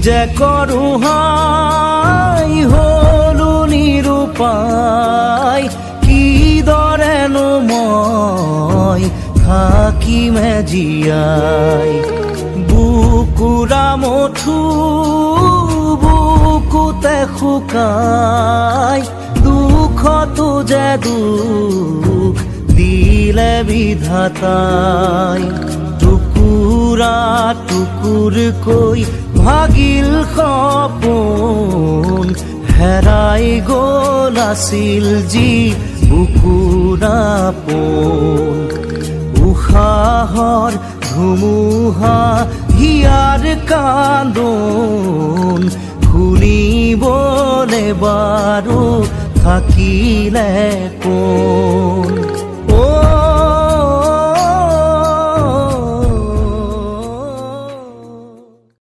যে কৰো হাই হলো নিৰুপায় কিদৰেনো মই থাকিমে জীয়াই বুকুৰা মঠু বুকুতে শুকাই দুখতো যে দুখ দিলে বিধাতাই টুকুৰা টুকুৰকৈ ভাগিল সপোন হেৰাই গ'ল আছিল যি বুকুৰা পোন উশাহৰ ধুমুহা হিয়াৰ কান্দোন শুনিবলে বাৰু থাকিলে কোন